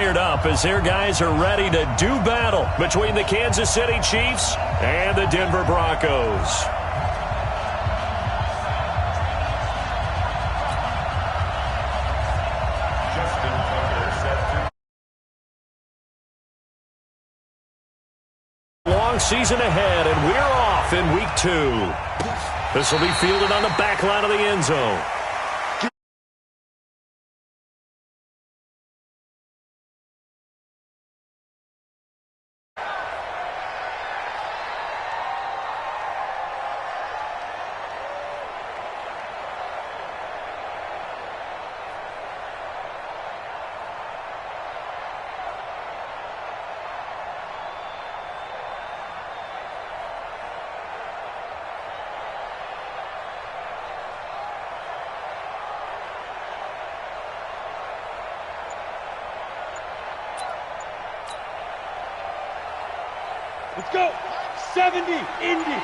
fired up as their guys are ready to do battle between the Kansas City Chiefs and the Denver Broncos. Long season ahead, and we're off in week 2. This will be fielded on the back line of the end zone. Let's go. 70, Indy.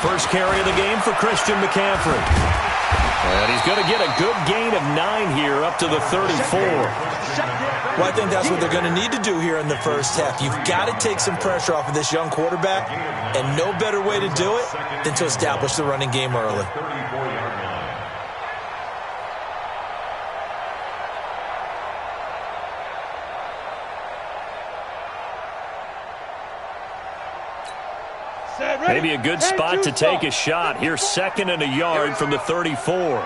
First carry of the game for Christian McCaffrey. And he's going to get a good gain of 9 here up to the 34. Well, I think that's what they're going to need to do here in the first half. You've got to take some pressure off of this young quarterback, and no better way to do it than to establish the running game early. Maybe a good spot to take a shot. Here's 2nd and a yard from the 34.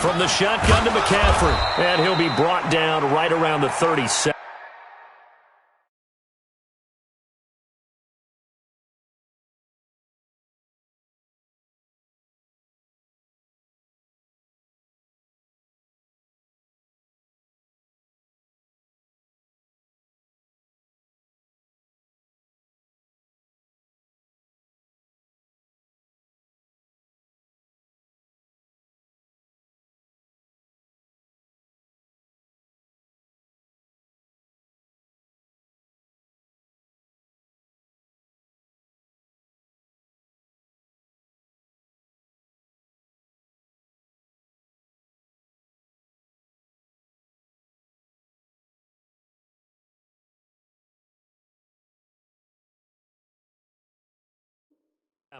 From the shotgun to McCaffrey. And he'll be brought down right around the 37.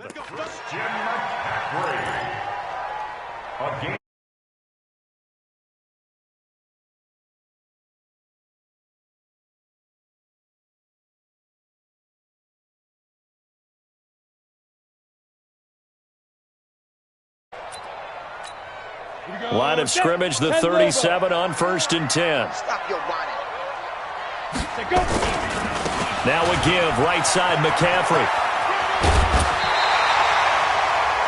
Let's go. Christian McCaffrey. Again. Line of scrimmage, the 37 on 1st and 10. Stop your whining. Now a give, right side, McCaffrey.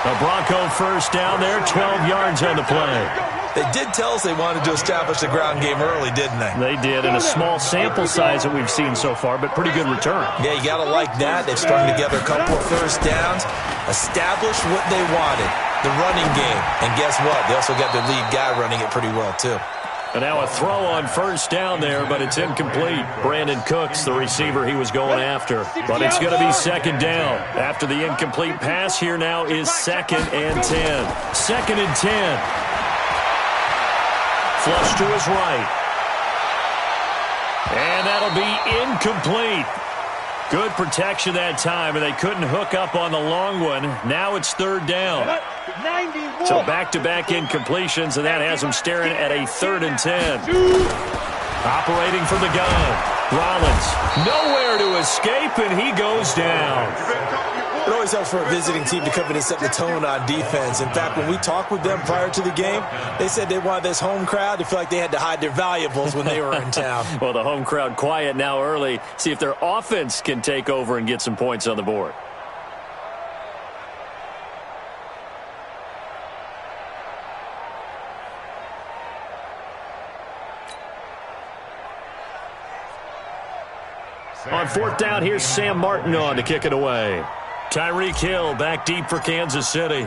A Bronco first down there, 12 yards on the play. They did tell us they wanted to establish the ground game early, didn't they? They did, in a small sample size that we've seen so far, but pretty good return. Yeah, you got to like that. They've strung together a couple of first downs, established what they wanted, the running game. And guess what? They also got their lead guy running it pretty well, too. And now a throw on first down there, but it's incomplete. Brandon Cooks, the receiver he was going after. But it's going to be 2nd down. After the incomplete pass, here now is 2nd and 10. 2nd and 10. Flush to his right. And that'll be incomplete. Good protection that time, and they couldn't hook up on the long one. Now it's 3rd down. So back-to-back incompletions, and that has them staring at a 3rd and 10. Operating from the gun. Rollins, nowhere to escape, and he goes down. It always helps for a visiting team to come in and set the tone on defense. In fact, when we talked with them prior to the game, they said they wanted this home crowd to feel like they had to hide their valuables when they were in town. Well, the home crowd quiet now early. See if their offense can take over and get some points on the board. On 4th down, here's Sam Martin on to kick it away. Tyreek Hill back deep for Kansas City.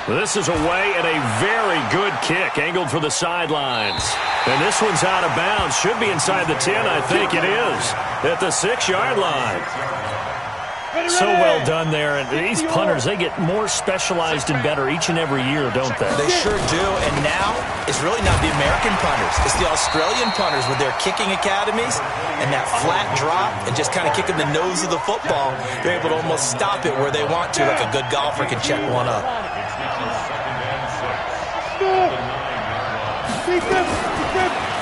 This is away and a very good kick, angled for the sidelines. And this one's out of bounds. Should be inside the 10, I think it is, at the 6-yard line. So well done there. And these punters, they get more specialized and better each and every year, don't they? They sure do. And now it's really not the American punters. It's the Australian punters with their kicking academies and that flat drop and just kind of kicking the nose of the football. They're able to almost stop it where they want to, like a good golfer can check one up.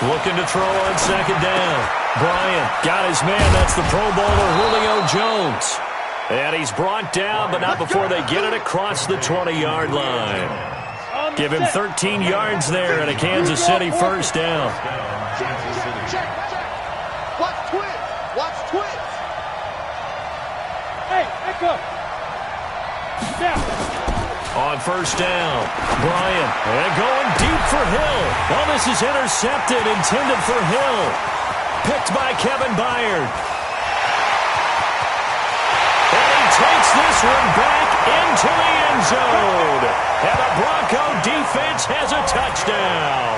Looking to throw on second down. Bryant got his man. That's the Pro Bowler Julio Jones. And he's brought down, but not before they get it across the 20-yard line. Give him 13 yards there and a Kansas City first down. Check. Watch twins. Hey, echo. Now. On first down, Bryant. And going deep for Hill. Well, this is intercepted, intended for Hill. Picked by Kevin Byard. Takes this one back into the end zone. And the Bronco defense has a touchdown.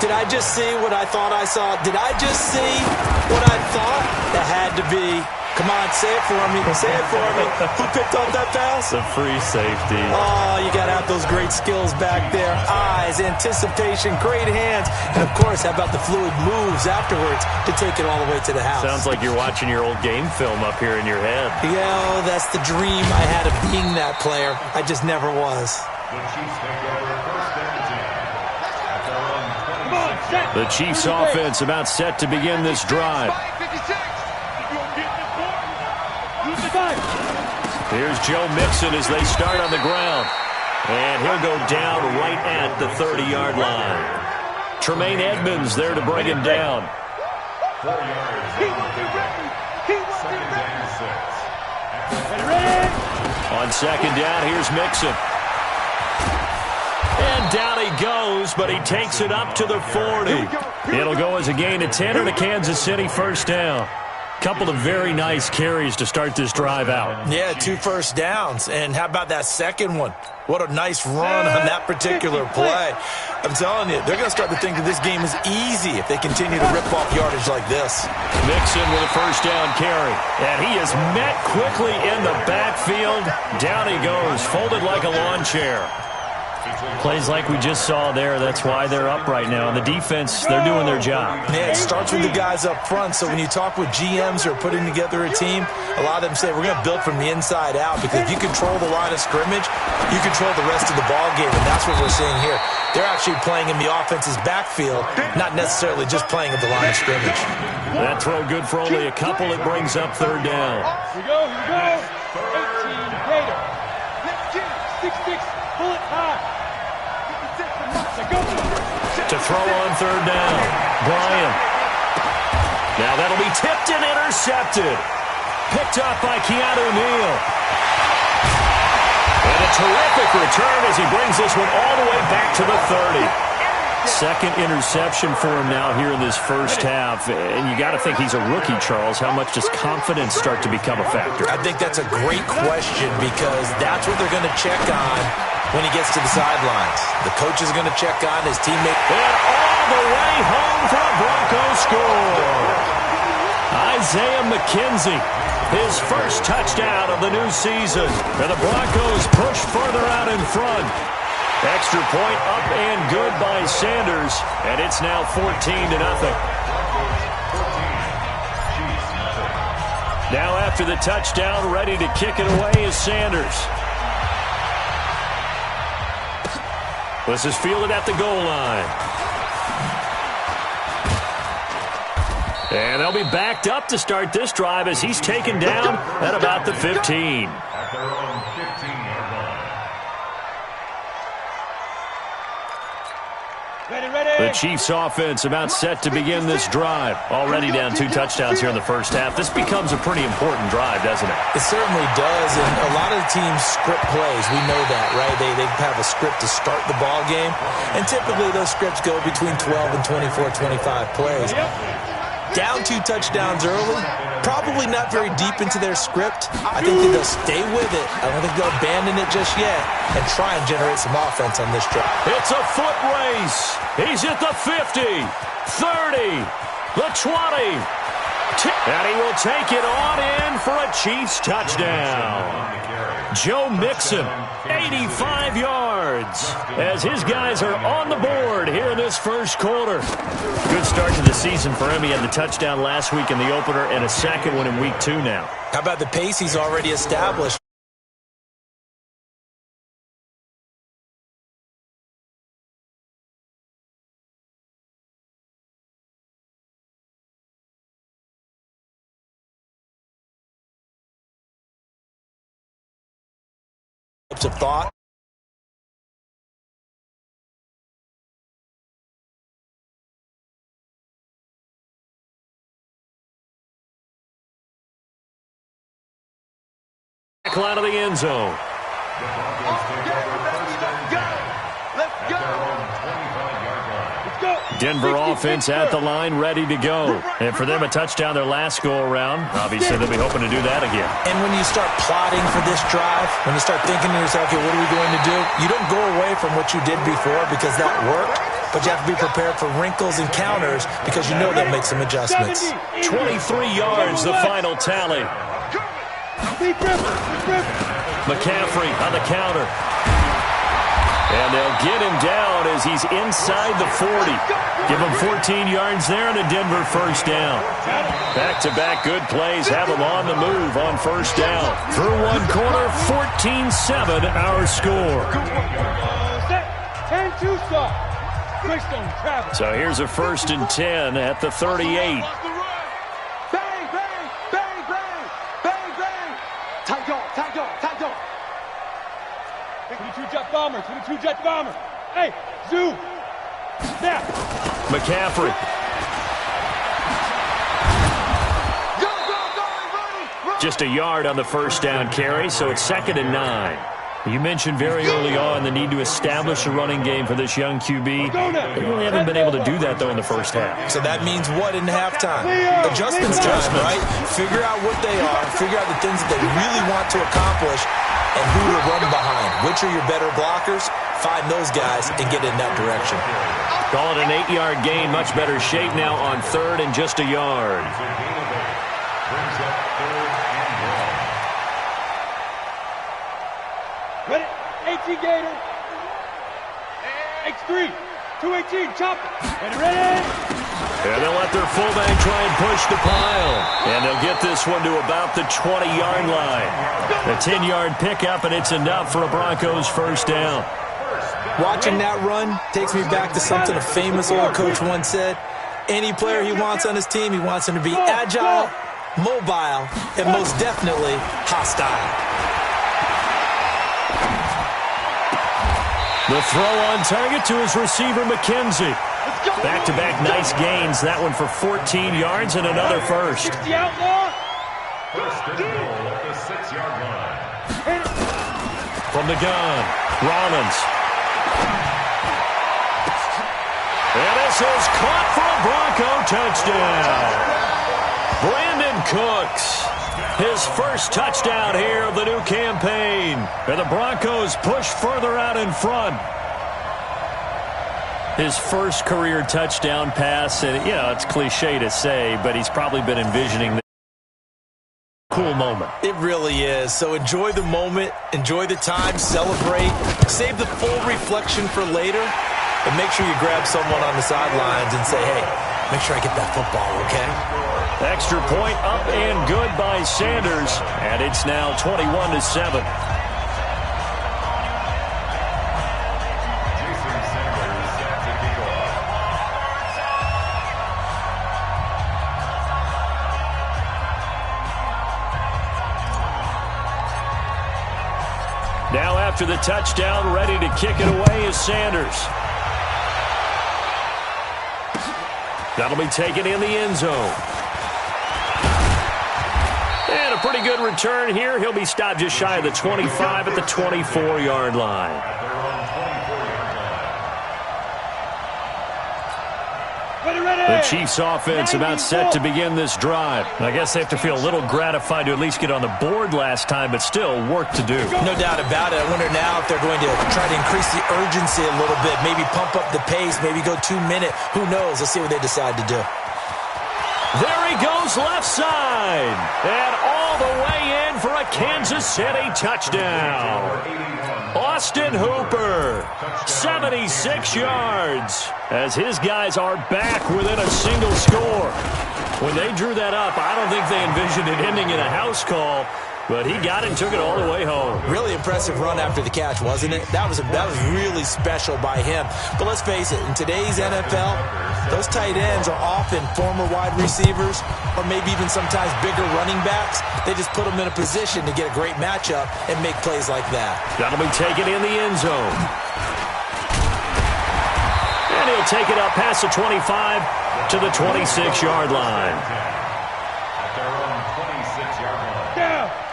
Did I just see what I thought I saw? Did I just see what I thought? That had to be. Come on, say it for me. Say it for me. Who picked up that pass? The free safety. Oh, you got to have those great skills back there. Eyes, anticipation, great hands. And, of course, how about the fluid moves afterwards to take it all the way to the house? Sounds like you're watching your old game film up here in your head. Yeah, that's the dream I had of being that player. I just never was. The Chiefs offense about set to begin this drive. Here's Joe Mixon as they start on the ground. And he'll go down right at the 30-yard line. Tremaine Edmonds there to bring him down. 4 yards. Second down 6. On second down, here's Mixon. And down he goes, but he takes it up to the 40. It'll go as a gain of 10 and a Kansas City first down. Couple of very nice carries to start this drive out. Yeah, 2 first downs. And how about that second one? What a nice run on that particular play. I'm telling you, they're going to start to think that this game is easy if they continue to rip off yardage like this. Mixon with a first down carry. And he is met quickly in the backfield. Down he goes, folded like a lawn chair. Plays like we just saw there. That's why they're up right now. And the defense, they're doing their job. Yeah, it starts with the guys up front. So when you talk with GMs who are putting together a team, a lot of them say, we're going to build from the inside out. Because if you control the line of scrimmage, you control the rest of the ball game. And that's what we're seeing here. They're actually playing in the offense's backfield, not necessarily just playing at the line of scrimmage. That throw good for only a couple. It brings up third down. Here we go. 18 Gator. 6-6. Pull it high. To throw on third down. Bryant. Now that'll be tipped and intercepted. Picked up by Keanu Neal. And a terrific return as he brings this one all the way back to the 30. Second interception for him now here in this first half. And you got to think he's a rookie, Charles. How much does confidence start to become a factor? I think that's a great question because that's what they're going to check on when he gets to the sidelines. The coach is going to check on his teammate. And all the way home for a Broncos score. Isaiah McKenzie, his first touchdown of the new season. And the Broncos push further out in front. Extra point up and good by Sanders. And it's now 14-0. Now after the touchdown, ready to kick it away is Sanders. This is fielded at the goal line. And they'll be backed up to start this drive as he's taken down at about the 15. At their own 15-yard line. The Chiefs offense about set to begin this drive. Already down 2 touchdowns here in the first half. This becomes a pretty important drive, doesn't it? It certainly does, and a lot of the teams script plays. We know that, right? They have a script to start the ball game, and typically those scripts go between 12 and 24, 25 plays. Down 2 touchdowns early, probably not very deep into their script. I think that they'll stay with it. I don't think they'll abandon it just yet and try and generate some offense on this drive. It's a foot race. He's at the 50, 30, the 20. And he will take it on in for a Chiefs touchdown. Joe Mixon, 85 yards, as his guys are on the board here in this first quarter. Good start to the season for him. He had the touchdown last week in the opener and a second one in week 2 now. How about the pace he's already established? Of thought. Out of the end zone. Denver offense at the line, ready to go. And for them, a touchdown their last go-around. Obviously, they'll be hoping to do that again. And when you start plotting for this drive, when you start thinking to yourself, okay, what are we going to do? You don't go away from what you did before because that worked, but you have to be prepared for wrinkles and counters because you know they'll make some adjustments. 23 yards, the final tally. McCaffrey on the counter. And they'll get him down as he's inside the 40. Give him 14 yards there and a Denver first down. Back-to-back good plays have him on the move on first down. Through one quarter, 14-7 our score. So here's a 1st and 10 at the 38. Two-jet bomber. Hey, Zoo. Snap. McCaffrey. Just a yard on the first down carry, so it's 2nd and 9. You mentioned very early on the need to establish a running game for this young QB. They really haven't been able to do that, though, in the first half. So that means what in halftime? Adjustments time, right? Figure out what they are, figure out the things that they really want to accomplish, and who to run behind. Which are your better blockers? Find those guys and get in that direction. Call it an 8-yard gain. Much better shape now on 3rd and just a yard. Ready? 18 Gator. X3. 218. Chop. Ready? And they'll let their fullback try and push the pile. And they'll get this one to about the 20-yard line. A 10-yard pickup, and it's enough for a Broncos first down. Watching that run takes me back to something a famous old coach once said. Any player he wants on his team, he wants him to be agile, mobile, and most definitely hostile. The throw on target to his receiver, McKenzie. Back-to-back nice gains. That one for 14 yards and another first. First and goal at the 6-yard line. From the gun, Rollins. And this is caught for a Bronco touchdown. Brandon Cooks, his first touchdown here of the new campaign. And the Broncos push further out in front. His first career touchdown pass, and you know, it's cliche to say, but he's probably been envisioning this cool moment. It really is. So enjoy the moment, enjoy the time, celebrate, save the full reflection for later, and make sure you grab someone on the sidelines and say, hey, make sure I get that football, okay? Extra point up and good by Sanders, and it's now 21-7. Now after the touchdown, ready to kick it away is Sanders. That'll be taken in the end zone. And a pretty good return here. He'll be stopped just shy of the 25 at the 24-yard line. The Chiefs offense about set to begin this drive. I guess they have to feel a little gratified to at least get on the board last time, but still work to do. No doubt about it. I wonder now if they're going to try to increase the urgency a little bit, maybe pump up the pace, maybe go 2-minute. Who knows? Let's see what they decide to do. There he goes left side. And all the way in for a Kansas City touchdown. Austin Hooper, 76 yards, as his guys are back within a single score. When they drew that up, I don't think they envisioned it ending in a house call, but he got it and took it all the way home. Really impressive run after the catch, wasn't it? That was really special by him. But let's face it, in today's NFL, those tight ends are often former wide receivers or maybe even sometimes bigger running backs. They just put them in a position to get a great matchup and make plays like that. That'll be taken in the end zone. And he'll take it up past the 25 to the 26-yard line.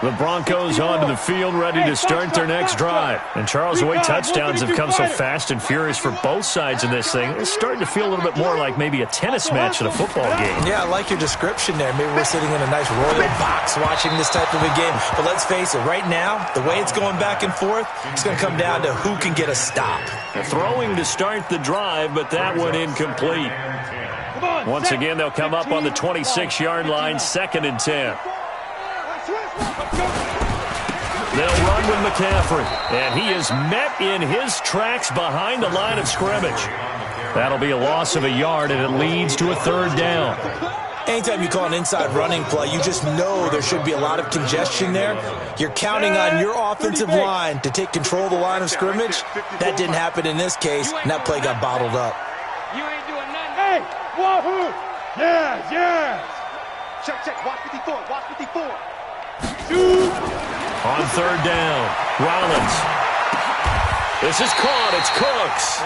The Broncos onto the field, ready to start their next drive. And Charles, the way touchdowns have come so fast and furious for both sides in this thing, it's starting to feel a little bit more like maybe a tennis match at a football game. Yeah, I like your description there. Maybe we're sitting in a nice royal box watching this type of a game. But let's face it, right now, the way it's going back and forth, it's going to come down to who can get a stop. Throwing to start the drive, but that one incomplete. Once again, they'll come up on the 26-yard line, 2nd and 10. They'll run with McCaffrey, and he is met in his tracks behind the line of scrimmage. That'll be a loss of a yard, and it leads to a 3rd down. Anytime you call an inside running play, you just know there should be a lot of congestion there. You're counting on your offensive line to take control of the line of scrimmage. That didn't happen in this case, and that play got bottled up. You ain't doing nothing. Hey, wahoo! Yes, yes! Check, watch 54, watch 54. On 3rd down, Rollins. This is caught. It's Cooks.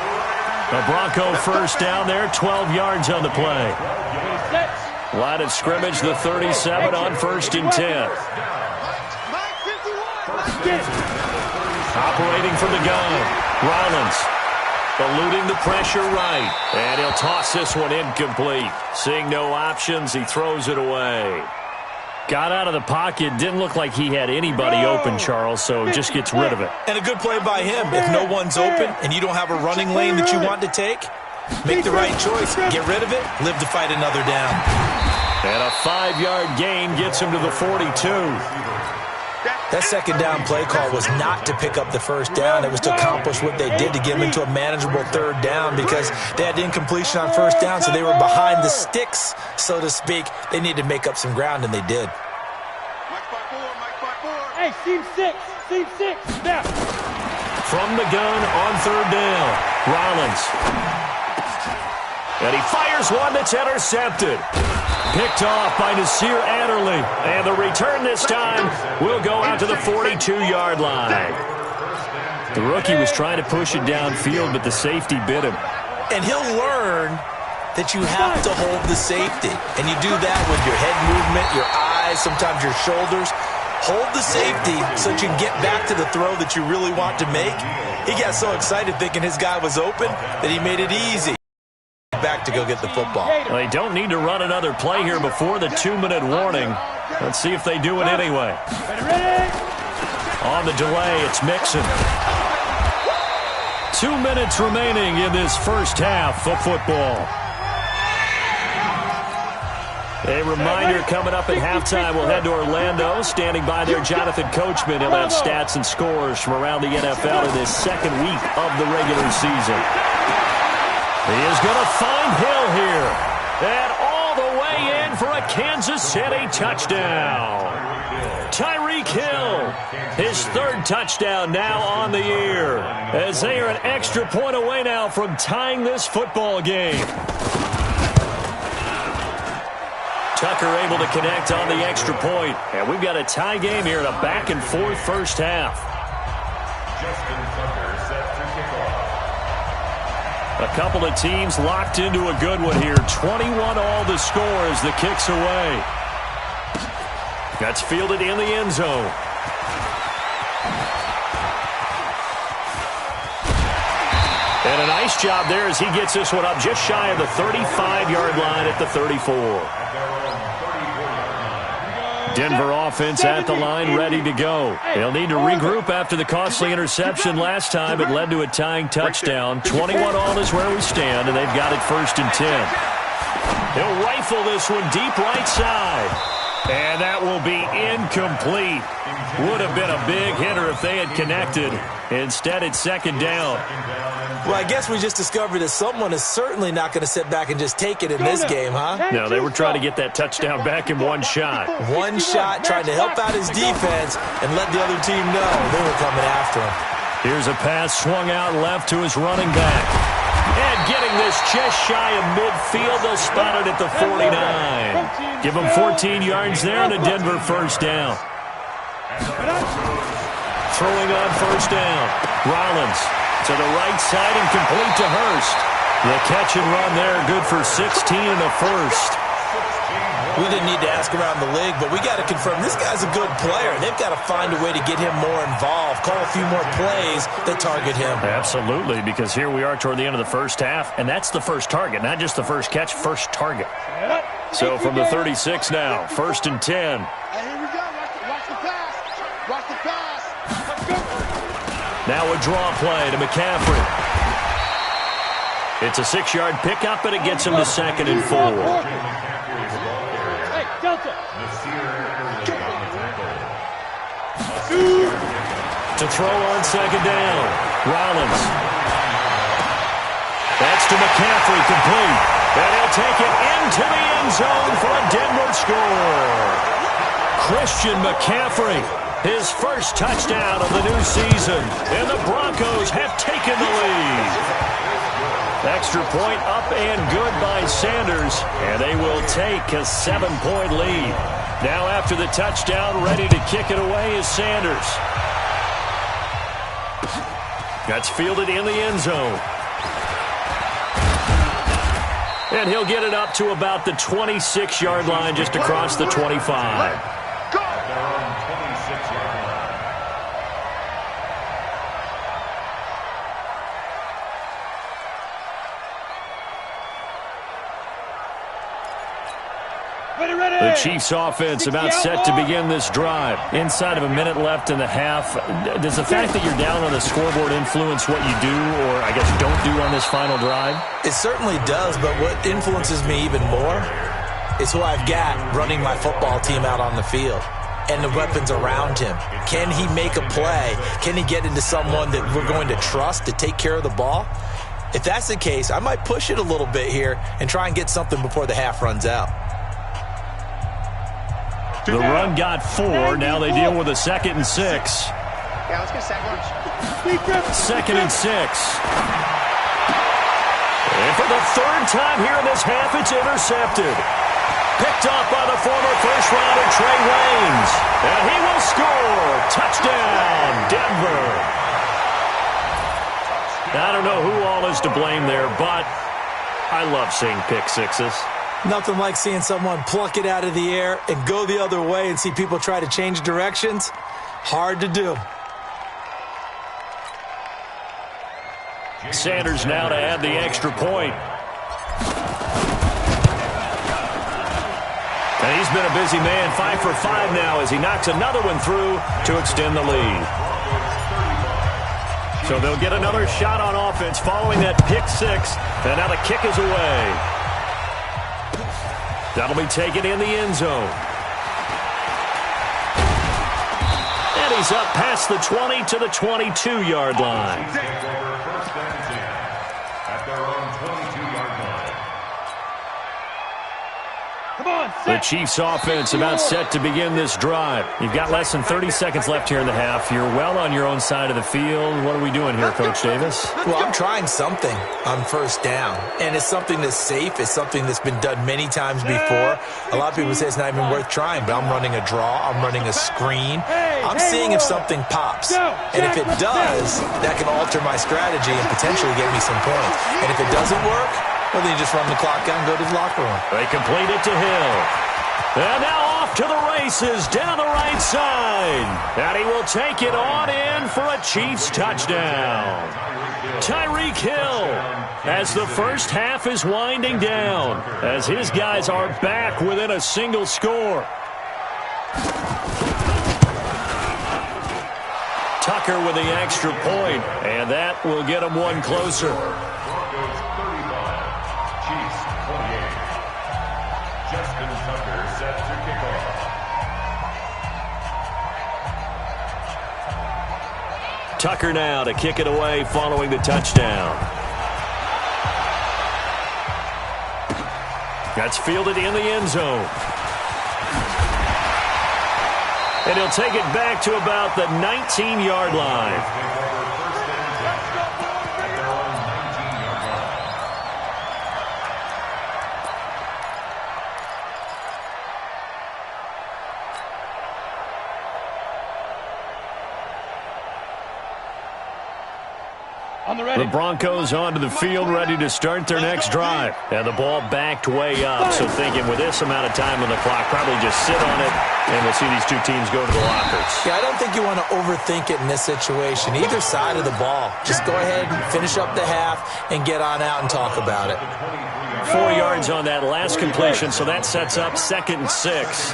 A Bronco first down there, 12 yards on the play. Line of scrimmage, the 37 on 1st and 10. Operating from the gun, Rollins. Eluding the pressure right. And he'll toss this one incomplete. Seeing no options, he throws it away. Got out of the pocket. Didn't look like he had anybody open, Charles, so just gets rid of it. And a good play by him. If no one's open and you don't have a running lane that you want to take, make the right choice. Get rid of it. Live to fight another down. And a 5-yard gain gets him to the 42. That 2nd down play call was not to pick up the 1st down. It was to accomplish what they did to get them into a manageable 3rd down because they had incompletion on 1st down, so they were behind the sticks, so to speak. They needed to make up some ground, and they did. Hey, seam 6, now. From the gun on 3rd down, Rollins. And he fires one that's intercepted. Picked off by Nasir Adderley. And the return this time will go out to the 42-yard line. The rookie was trying to push it downfield, but the safety bit him. And he'll learn that you have to hold the safety. And you do that with your head movement, your eyes, sometimes your shoulders. Hold the safety so that you can get back to the throw that you really want to make. He got so excited thinking his guy was open that he made it easy. Back to go get the football. Well, they don't need to run another play here before the 2-minute warning. Let's see if they do it anyway. On the delay, it's Mixon. 2 minutes remaining in this first half of football. A reminder coming up at halftime. We'll head to Orlando. Standing by there, Jonathan Coachman. He'll have stats and scores from around the NFL in this 2nd week of the regular season. He is going to find Hill here. And all the way in for a Kansas City touchdown. Tyreek Hill, his 3rd touchdown now on the year, as they are an extra point away now from tying this football game. Tucker able to connect on the extra point. And we've got a tie game here in a back-and-forth first half. A couple of teams locked into a good one here. 21 all the score as the kick's away. That's fielded in the end zone. And a nice job there as he gets this one up just shy of the 35-yard line at the 34. Denver offense at the line, ready to go. They'll need to regroup after the costly interception last time. It led to a tying touchdown. 21 all is where we stand, and they've got it 1st and 10. He'll rifle this one deep right side. And that will be incomplete. Would have been a big hitter if they had connected. Instead, it's second down. Well, I guess we just discovered that someone is certainly not going to sit back and just take it in this game, huh? No, they were trying to get that touchdown back in one shot. One shot, trying to help out his defense and let the other team know they were coming after him. Here's a pass swung out left to his running back. And getting this just shy of midfield, they'll spot it at the 49. Give him 14 yards there and a Denver first down. Throwing on first down. Rollins to the right side and complete to Hurst. The catch and run there, good for 16 and a first. We didn't need to ask around the league, but we got to confirm this guy's a good player. They've got to find a way to get him more involved, call a few more plays that target him. Absolutely, because here we are toward the end of the first half, and that's the first target, not just the first catch, first target. So from the 36 now, first and 10. Here we go. Watch the pass. Watch the pass. Now a draw play to McCaffrey. It's a 6-yard pickup, and it gets him to second and 4. Hey, Delta. To throw on second down. Rollins. That's to McCaffrey, complete. And he'll take it into the end zone for a Denver score. Christian McCaffrey, his first touchdown of the new season. And the Broncos have taken the lead. Extra point up and good by Sanders. And they will take a 7-point lead. Now after the touchdown, ready to kick it away is Sanders. That's fielded in the end zone. And he'll get it up to about the 26-yard line, just across the 25. The Chiefs offense about set to begin this drive. Inside of a minute left in the half. Does the fact that you're down on the scoreboard influence what you do, or I guess don't do on this final drive? It certainly does, but what influences me even more is who I've got running my football team out on the field and the weapons around him. Can he make a play? Can he get into someone that we're going to trust to take care of the ball? If that's the case, I might push it a little bit here and try and get something before the half runs out. The run got 4. Now they deal with a 2nd and 6. Yeah, let's get second. 2nd and 6. And for the 3rd time here in this half, it's intercepted. Picked off by the former first-rounder Trey Waynes. And he will score. Touchdown, Denver. I don't know who all is to blame there, but I love seeing pick sixes. Nothing like seeing someone pluck it out of the air and go the other way and see people try to change directions. Hard to do. Sanders now to add the extra point. And he's been a busy man, 5 for 5 now as he knocks another one through to extend the lead. So they'll get another shot on offense following that pick 6. And now the kick is away. That'll be taken in the end zone. And he's up past the 20 to the 22-yard line. At their own 22-yard line. Come on, The Chiefs offense about set to begin this drive. You've got less than 30 seconds left here in the half. You're well on your own side of the field. What are we doing here, Coach Davis? Well, I'm trying something on first down, and it's something that's safe. It's something that's been done many times before. A lot of people say it's not even worth trying, but I'm running a draw. I'm running a screen. I'm seeing if something pops, and if it does, that can alter my strategy and potentially get me some points. And if it doesn't work, well, then you just run the clock out and go to the locker room. They complete it to Hill. And now off to the races down the right side. And he will take it on in for a Chiefs touchdown. Tyreek Hill as the first half is winding down, as his guys are back within a single score. Tucker with the extra point, and that will get him one closer. Broncos 35, Chiefs 28. Tucker now to kick it away following the touchdown. That's fielded in the end zone. And he'll take it back to about the 19-yard line. The Broncos onto the field, ready to start their next drive. And the ball backed way up, so thinking with this amount of time on the clock, probably just sit on it, and we'll see these two teams go to the lockers. Yeah, I don't think you want to overthink it in this situation. Either side of the ball. Just go ahead and finish up the half and get on out and talk about it. 4 yards on that last completion, so that sets up 2nd and 6.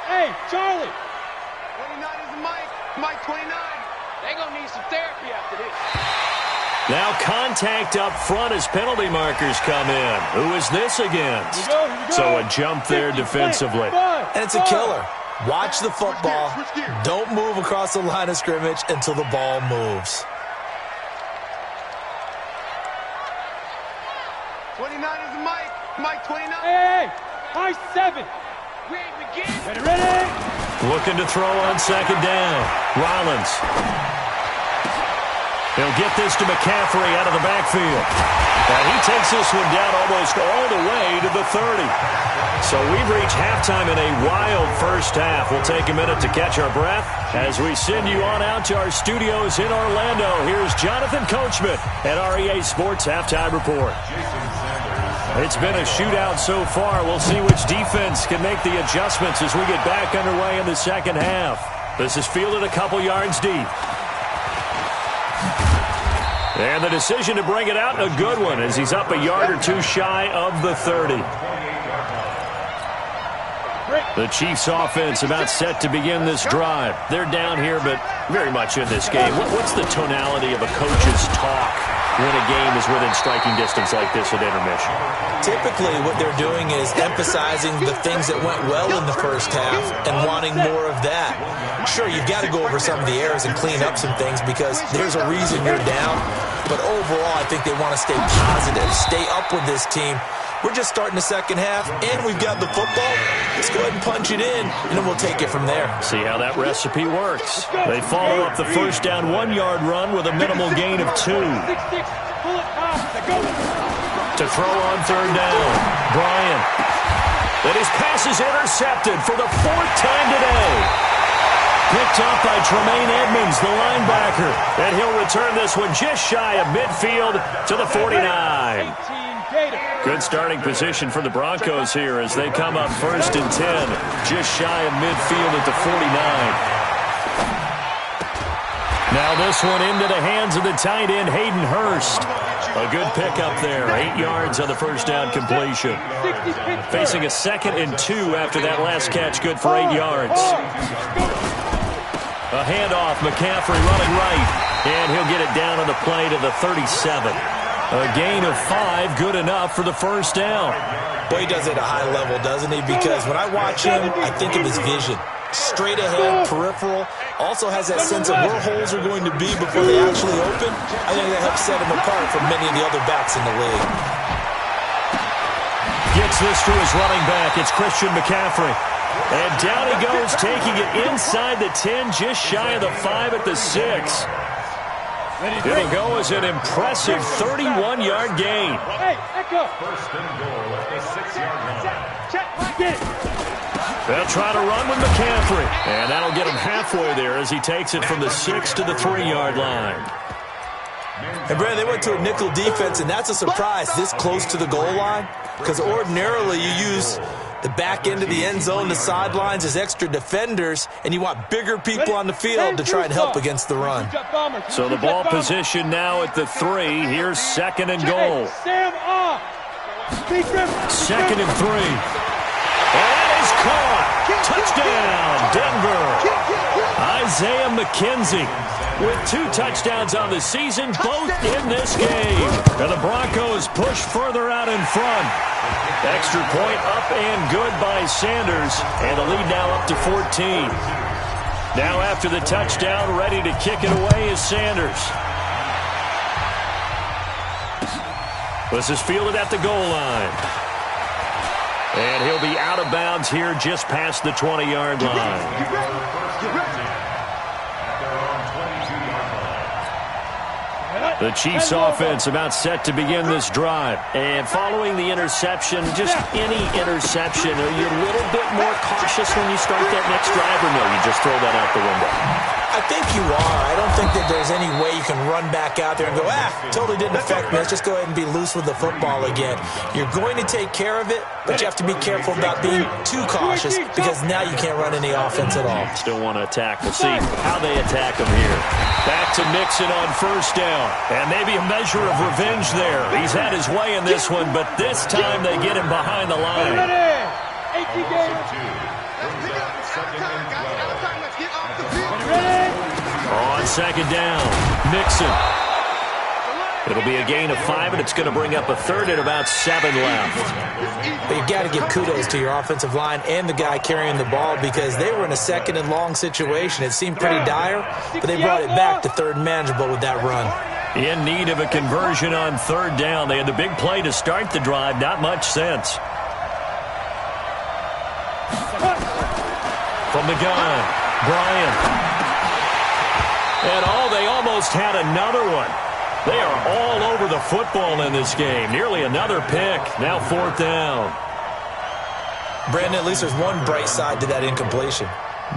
Hey, Charlie. 29 is Mike. Mike 29. They're going to need some therapy after this. Now contact up front as penalty markers come in. Who is this against? Here we go. So a jump there defensively. And it's a killer. Watch the football. Don't move across the line of scrimmage until the ball moves. 29 is Mike. Mike 29. Hey, high 7. We ain't begin. Ready? Looking to throw on 2nd down. Rollins. He'll get this to McCaffrey out of the backfield. And he takes this one down almost all the way to the 30. So we've reached halftime in a wild first half. We'll take a minute to catch our breath as we send you on out to our studios in Orlando. Here's Jonathan Coachman at REA Sports Halftime Report. It's been a shootout so far. We'll see which defense can make the adjustments as we get back underway in the second half. This is fielded a couple yards deep. And the decision to bring it out, a good one, as he's up a yard or two shy of the 30. The Chiefs offense about set to begin this drive. They're down here, but very much in this game. What's the tonality of a coach's talk when a game is within striking distance like this at intermission? Typically, what they're doing is emphasizing the things that went well in the first half and wanting more of that. Sure, you've got to go over some of the errors and clean up some things because there's a reason you're down. But overall, I think they want to stay positive, stay up with this team. We're just starting the second half, and we've got the football. Let's go ahead and punch it in, and then we'll take it from there. See how that recipe works. They follow up the first down 1-yard run with a minimal gain of 2. To throw on 3rd down, Bryant. And his pass is intercepted for the 4th time today. Picked up by Tremaine Edmonds, the linebacker. And he'll return this one just shy of midfield to the 49. Good starting position for the Broncos here as they come up 1st and 10. Just shy of midfield at the 49. Now this one into the hands of the tight end, Hayden Hurst. A good pickup there. 8 yards on the first down completion. Facing a 2nd and 2 after that last catch. Good for 8 yards. A handoff, McCaffrey running right. And he'll get it down on the play to the 37. A gain of 5, good enough for the first down. Boy, he does it at a high level, doesn't he? Because when I watch him, I think of his vision. Straight ahead, peripheral. Also has that sense of where holes are going to be before they actually open. I think that helps set him apart from many of the other backs in the league. Gets this to his running back. It's Christian McCaffrey. And down he goes, taking it inside the 10, just shy of the 5 at the 6. It'll go as an impressive 31-yard gain. Hey, echo. 1st and goal at the 6-yard line. Check, get it. They'll try to run with McCaffrey. And that'll get him halfway there as he takes it from the 6 to the 3-yard line. And, Brad, they went to a nickel defense, and that's a surprise this close to the goal line. Because ordinarily you use the back end of the end zone, the sidelines as extra defenders, and you want bigger people on the field to try and help against the run. So the ball position now at the 3. Here's 2nd and goal. 2nd and 3. And that is caught. Touchdown, Denver. Isaiah McKenzie with 2 touchdowns on the season, both in this game. And the Broncos push further out in front. Extra point up and good by Sanders. And the lead now up to 14. Now after the touchdown, ready to kick it away is Sanders. This is fielded at the goal line. And he'll be out of bounds here just past the 20-yard line. The Chiefs offense about set to begin this drive. And following the interception, just any interception, are you a little bit more cautious when you start that next drive, or no, you just throw that out the window? I think you are. I don't think that there's any way you can run back out there and go, totally didn't affect me. Let's just go ahead and be loose with the football again. You're going to take care of it, but you have to be careful about being too cautious because now you can't run any offense at all. Still want to attack. We'll see how they attack them here. Back to Mixon on first down. And maybe a measure of revenge there. He's had his way in this one, but this time they get him behind the line. On second down, Mixon. It'll be a gain of 5, and it's going to bring up a third and about 7 left. But you've got to give kudos to your offensive line and the guy carrying the ball because they were in a second and long situation. It seemed pretty dire, but they brought it back to third and manageable with that run. In need of a conversion on third down. They had the big play to start the drive. Not much sense. From the gun, Bryant. And they almost had another one. They are all over the football in this game. Nearly another pick. Now fourth down. Brandon, at least there's one bright side to that incompletion.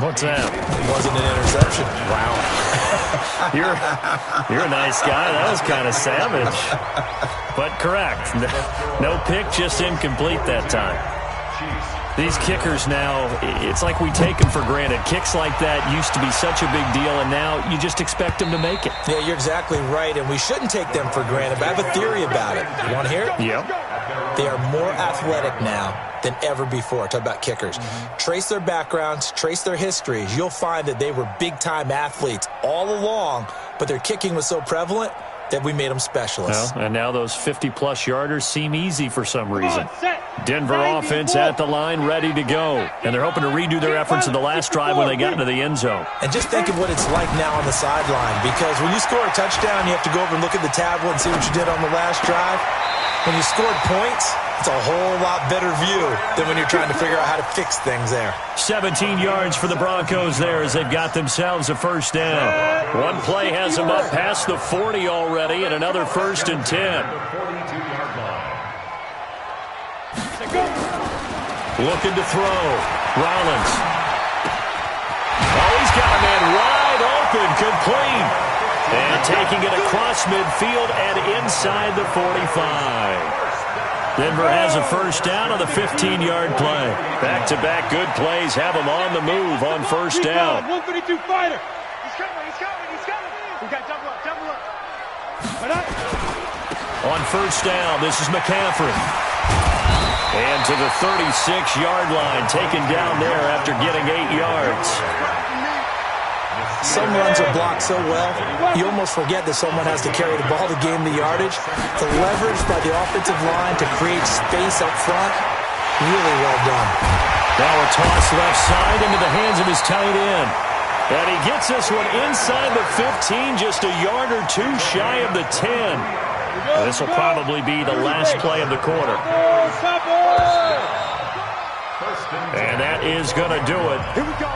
What's that? It wasn't an interception. Wow. You're a nice guy. That was kind of savage. But correct. No pick, just incomplete that time. These kickers now, it's like we take them for granted. Kicks like that used to be such a big deal, and now you just expect them to make it. Yeah, you're exactly right, and we shouldn't take them for granted, but I have a theory about it. You want to hear it? Yep. They are more athletic now than ever before. Talk about kickers. Trace their backgrounds, trace their histories. You'll find that they were big-time athletes all along, but their kicking was so prevalent that we made them specialists. Well, and now those 50-plus yarders seem easy for some reason. Denver offense at the line, ready to go. And they're hoping to redo their efforts in the last drive when they got into the end zone. And just think of what it's like now on the sideline, because when you score a touchdown, you have to go over and look at the tablet and see what you did on the last drive. When you scored points, it's a whole lot better view than when you're trying to figure out how to fix things there. 17 yards for the Broncos there as they've got themselves a first down. One play has them up past the 40 already, and another first and 10. Looking to throw. Rollins. Oh, he's got a man wide open, complete. And taking it across midfield and inside the 45. Denver has a first down on the 15-yard play. Back-to-back good plays have them on the move on first down. 152 fighter. He's coming. We got double up. On first down, this is McCaffrey. And to the 36-yard line, taken down there after getting 8 yards. Some runs are blocked so well, you almost forget that someone has to carry the ball to gain the yardage. The leverage by the offensive line to create space up front, really well done. Now a toss left side into the hands of his tight end. And he gets this one inside the 15, just a yard or two shy of the 10. This will probably be the last play of the quarter. And that is going to do it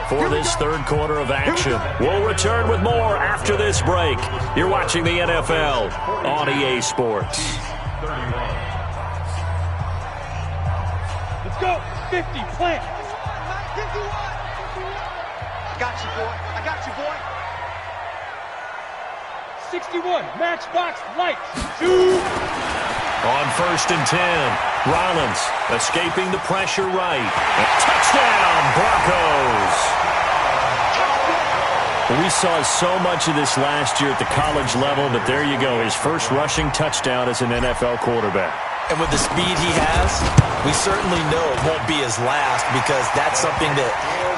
for this third quarter of action. We'll return with more after this break. You're watching the NFL on EA Sports. Let's go. 50, plant. I got you, boy. 61, matchbox lights. Shoot. On first and 10, Rollins escaping the pressure right. Touchdown, Broncos. We saw so much of this last year at the college level, but there you go, his first rushing touchdown as an NFL quarterback. And with the speed he has, we certainly know it won't be his last because that's something that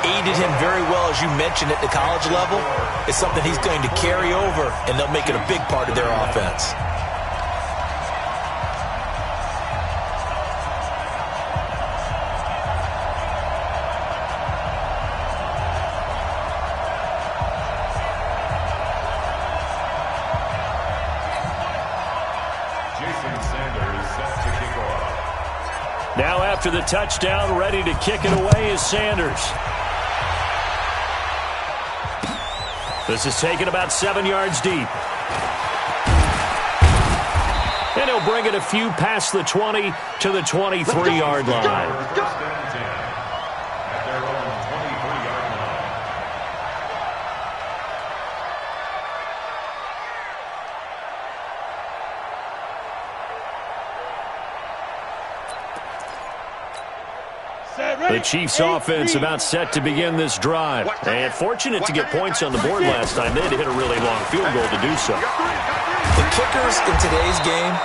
aided him very well, as you mentioned, at the college level. It's something he's going to carry over, and they'll make it a big part of their offense. after the touchdown, ready to kick it away is Sanders. This is taken about 7 yards deep. And he'll bring it a few past the 20 to the 23-yard line. The Chiefs offense about set to begin this drive. And fortunate to get points on the board last time. They had to hit a really long field goal to do so. The kickers in today's game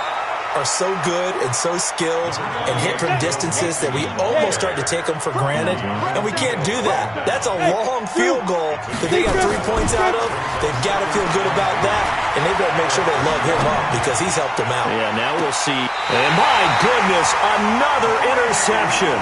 are so good and so skilled and hit from distances that we almost start to take them for granted. And we can't do that. That's a long field goal that they got 3 points out of. They've got to feel good about that. And they've got to make sure they love him up because he's helped them out. Yeah, now we'll see. And my goodness, another interception.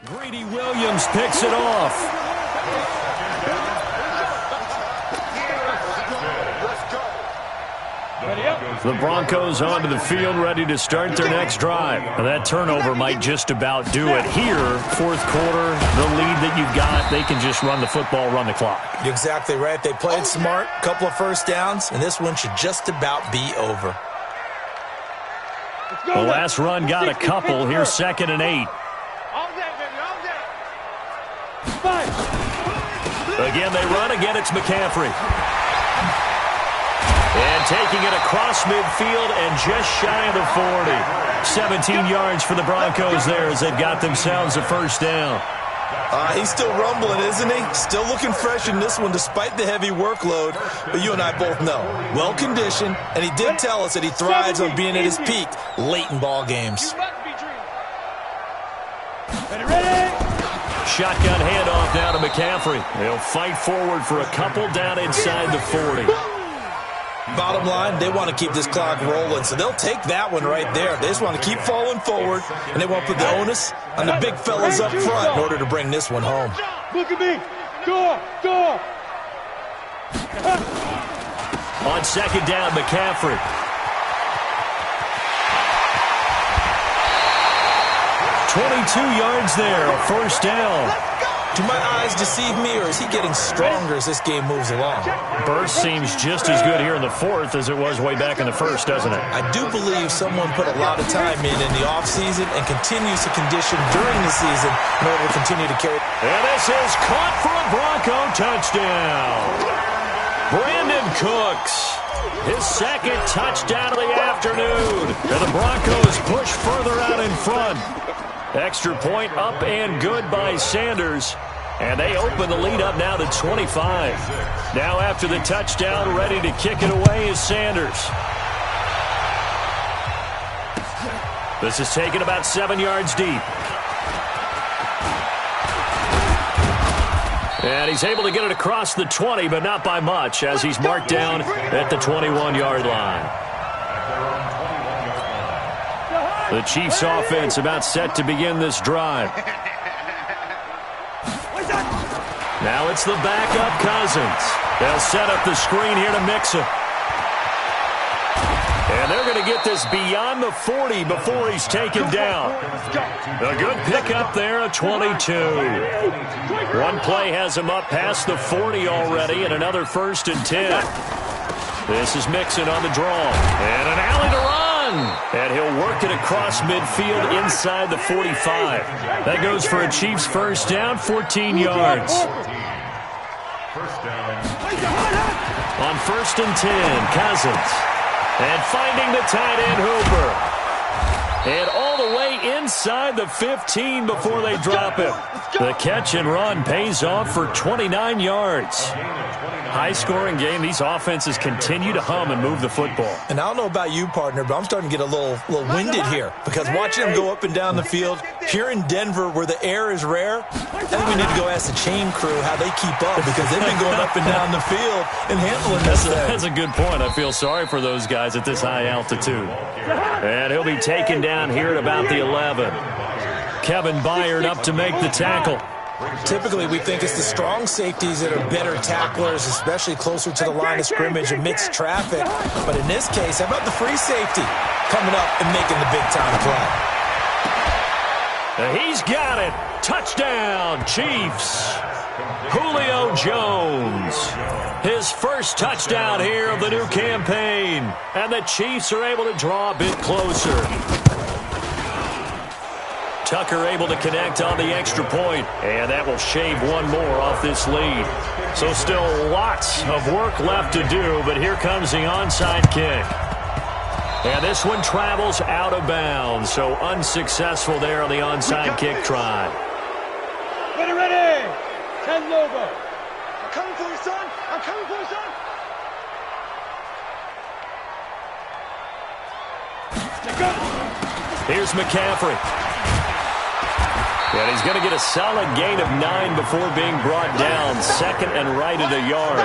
Greedy Williams picks it off. The Broncos onto the field, ready to start their next drive. Now that turnover might just about do it here. Fourth quarter, the lead that you've got, they can just run the football, run the clock. You're exactly right. They played smart, couple of first downs, and this one should just about be over. The last run got a couple. Here's 2nd and 8. Again, they run. Again, it's McCaffrey. And taking it across midfield and just shy of the 40. 17 yards for the Broncos there as they've got themselves a first down. He's still rumbling, isn't he? Still looking fresh in this one despite the heavy workload. But you and I both know, well-conditioned, and he did tell us that he thrives on being at his peak late in ball games. Shotgun handoff now to McCaffrey. They'll fight forward for a couple down inside the 40. Bottom line, they want to keep this clock rolling, so they'll take that one right there. They just want to keep falling forward, and they want to put the onus on the big fellas up front in order to bring this one home. Look at me. Go. On 2nd down, McCaffrey. $22 yards there, a first down. Do my eyes deceive me, or is he getting stronger as this game moves along? Burst seems just as good here in the fourth as it was way back in the first, doesn't it? I do believe someone put a lot of time in the offseason and continues to condition during the season in order to continue to carry. And this is caught for a Bronco touchdown. Brandon Cooks, his 2nd touchdown of the afternoon. And the Broncos push further out in front. Extra point up and good by Sanders. And they open the lead up now to 25. Now after the touchdown, ready to kick it away is Sanders. This is taken about 7 yards deep. And he's able to get it across the 20, but not by much, as he's marked down at the 21-yard line. The Chiefs offense about set to begin this drive. Now it's the backup Cousins. They'll set up the screen here to Mixon. And they're going to get this beyond the 40 before he's taken down. A good pickup there, a 22. One play has him up past the 40 already, and another 1st and 10. This is Mixon on the draw. And an alley to run. And he'll work it across midfield inside the 45. That goes for a Chiefs first down, 14 yards. On 1st and 10, Cousins. And finding the tight end, Hooper. And all the way inside the 15 before they drop him. The catch and run pays off for 29 yards. High-scoring game. These offenses continue to hum and move the football. And I don't know about you, partner, but I'm starting to get a little winded here because watching them go up and down the field here in Denver where the air is rare, I think we need to go ask the chain crew how they keep up because they've been going up and down the field and handling this thing. That's a good point. I feel sorry for those guys at this high altitude. And he'll be taken down here at about the 11. Kevin Byard up to make the tackle. Typically, we think it's the strong safeties that are better tacklers, especially closer to the line of scrimmage amidst traffic. But in this case, how about the free safety coming up and making the big-time play? He's got it. Touchdown, Chiefs. Julio Jones. His first touchdown here of the new campaign. And the Chiefs are able to draw a bit closer. Tucker able to connect on the extra point, and that will shave one more off this lead. So still lots of work left to do, but here comes the onside kick. And this one travels out of bounds, so unsuccessful there on the onside kick try. Ready. 10 logo. I'm coming for you, son. I'm coming for you, son. Here's McCaffrey. And he's going to get a solid gain of 9 before being brought down. Second and right at a yard.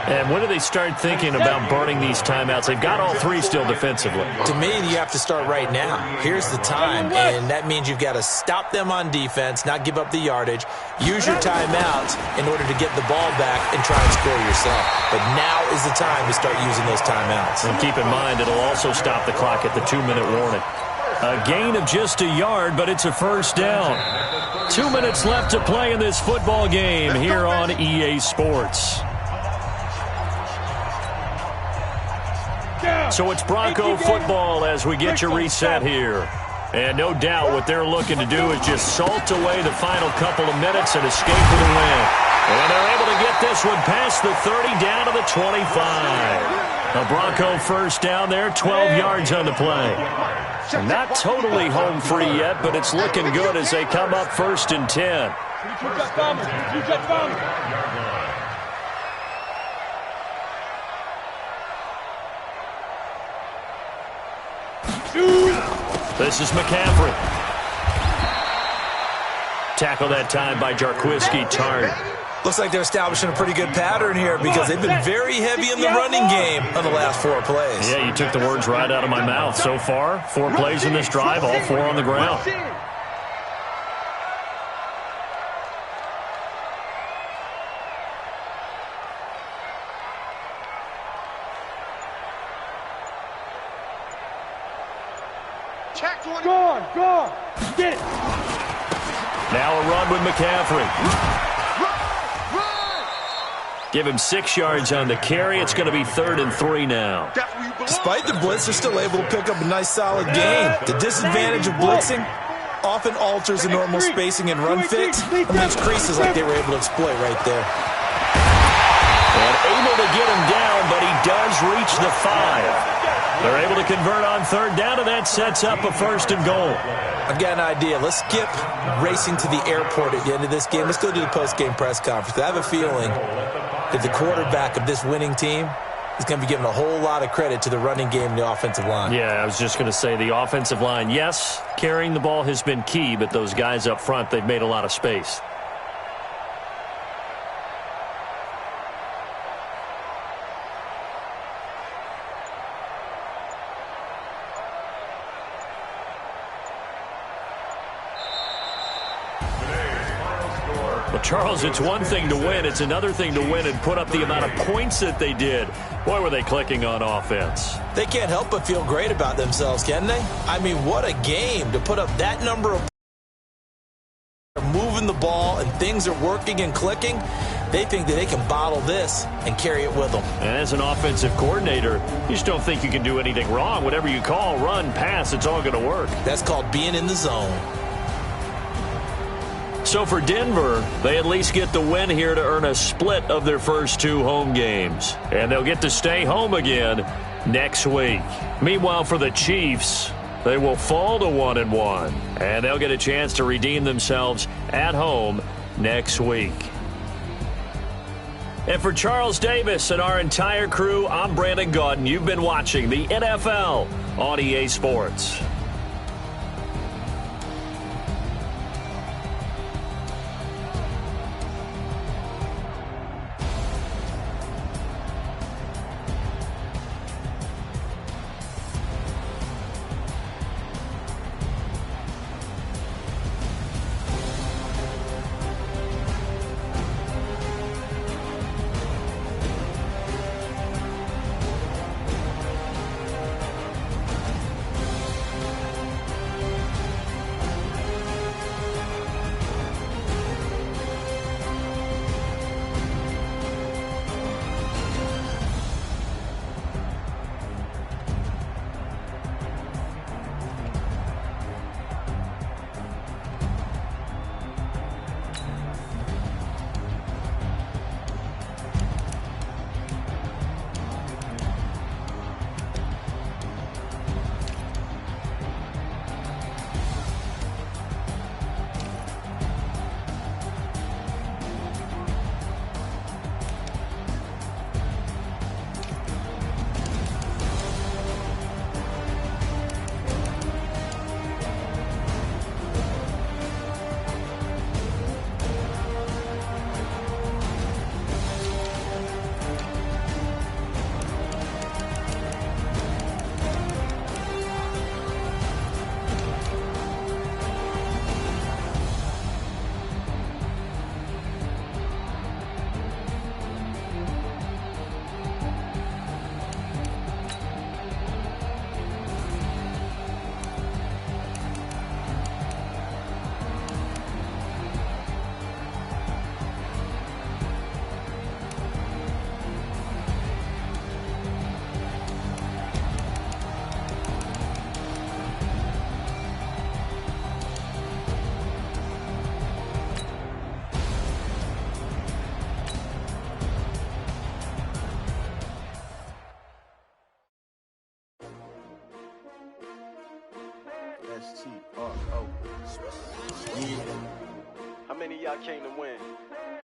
And when do they start thinking about burning these timeouts? They've got all three still defensively. To me, you have to start right now. Here's the time, and that means you've got to stop them on defense, not give up the yardage, use your timeouts in order to get the ball back and try and score yourself. But now is the time to start using those timeouts. And keep in mind, it'll also stop the clock at the 2-minute warning. A gain of just a yard, but it's a first down. 2 minutes left to play in this football game here on EA Sports. So it's Bronco football as we get your reset here. And no doubt what they're looking to do is just salt away the final couple of minutes and escape with a win. And they're able to get this one past the 30 down to the 25. A Bronco first down there, 12 yards on the play. Not totally home free yet, but it's looking good as they come up 1st and 10. This is McCaffrey. Tackle that time by Jarquiski Tarn. Looks like they're establishing a pretty good pattern here because they've been very heavy in the running game on the last 4 plays. Yeah, you took the words right out of my mouth. So far, 4 plays in this drive, all 4 on the ground. Gone. Get it. Now a run with McCaffrey. Give him 6 yards on the carry. It's going to be 3rd and 3 now. Despite the blitz, they're still able to pick up a nice solid gain. The disadvantage of blitzing often alters the normal spacing and run fits and leaves creases like they were able to exploit right there. And able to get him down, but he does reach the 5. They're able to convert on 3rd down, and that sets up a 1st and goal. I've got an idea. Let's skip racing to the airport at the end of this game. Let's go to the post-game press conference. I have a feeling that the quarterback of this winning team is going to be given a whole lot of credit to the running game and the offensive line. Yeah, I was just going to say the offensive line, yes, carrying the ball has been key, but those guys up front, they've made a lot of space. Charles, it's one thing to win. It's another thing to win and put up the amount of points that they did. Boy, were they clicking on offense. They can't help but feel great about themselves, can they? I mean, what a game to put up that number of moving the ball and things are working and clicking. They think that they can bottle this and carry it with them. And as an offensive coordinator, you just don't think you can do anything wrong. Whatever you call, run, pass, it's all going to work. That's called being in the zone. So for Denver, they at least get the win here to earn a split of their first 2 home games. And they'll get to stay home again next week. Meanwhile, for the Chiefs, They will fall to 1-1, and they'll get a chance to redeem themselves at home next week. And for Charles Davis and our entire crew, I'm Brandon Gaudin. You've been watching the NFL on EA Sports. How many of y'all came to win?